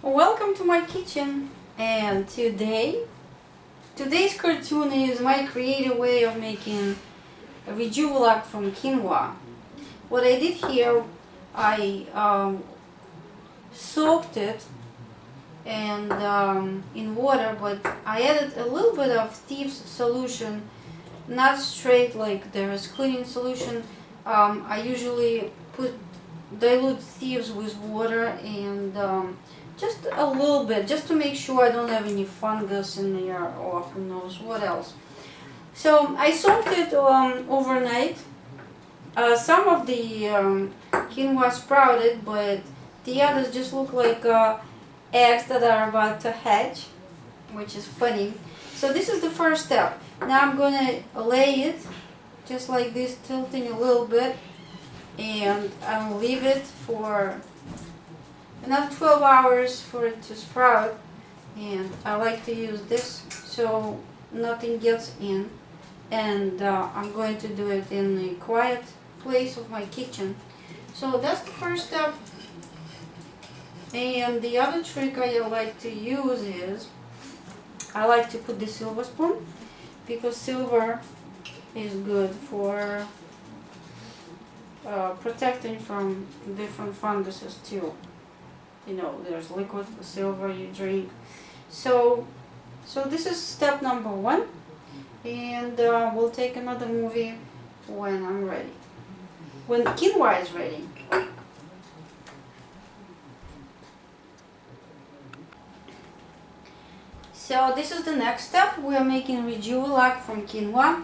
Welcome to my kitchen, and today's cartoon is my creative way of making a Rejuvilac from quinoa. What I did here, I soaked it and in water, but I added a little bit of Thieves solution, not straight like there is cleaning solution. I usually dilute Thieves with water and just a little bit, just to make sure I don't have any fungus in there or who knows what else. So I soaked it overnight. Some of the quinoa sprouted, but the others just look like eggs that are about to hatch, which is funny. So this is the first step. Now I'm going to lay it just like this, tilting a little bit, and I'll leave it for another 12 hours for it to sprout. And I like to use this so nothing gets in, and I'm going to do it in a quiet place of my kitchen. So that's the first step. And the other trick I like to use is I like to put the silver spoon, because silver is good for protecting from different funguses too. You know, there's liquid silver you drink. So this is step number one, and we'll take another movie when I'm ready, when quinoa is ready. So this is the next step. We are making Rejuvilac from quinoa.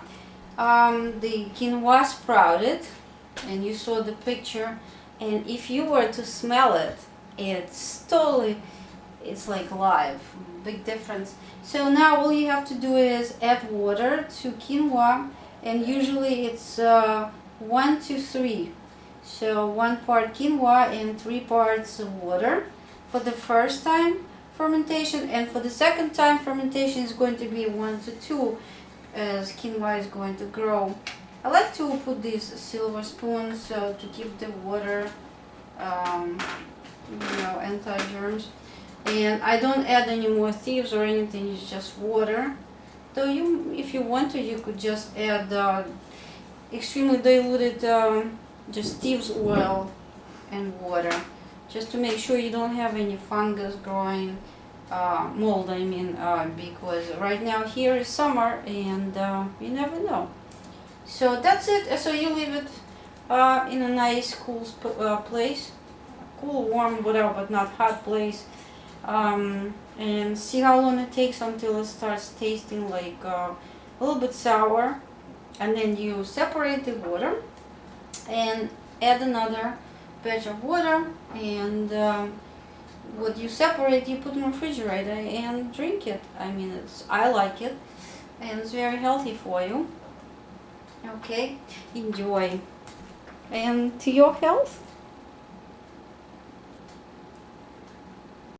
The quinoa sprouted, and you saw the picture, and if you were to smell it, it's like live, big difference. So now all you have to do is add water to quinoa, and usually it's 1 to 3. So 1 part quinoa and 3 parts water for the first time fermentation, and for the second time fermentation is going to be 1 to 2 as quinoa is going to grow. I like to put these silver spoons to keep the water anti-germs, and I don't add any more Thieves or anything. It's just water, though if you want to, you could just add extremely diluted just Thieves oil and water, just to make sure you don't have any fungus growing, mold I mean, because right now here is summer, and you never know. So that's it. So you leave it in a nice cool place, cool, warm, whatever, but not hot place, and see how long it takes until it starts tasting like a little bit sour. And then you separate the water and add another batch of water, and what you separate you put in the refrigerator and drink it. I mean, I like it, and it's very healthy for you. Okay, enjoy, and to your health.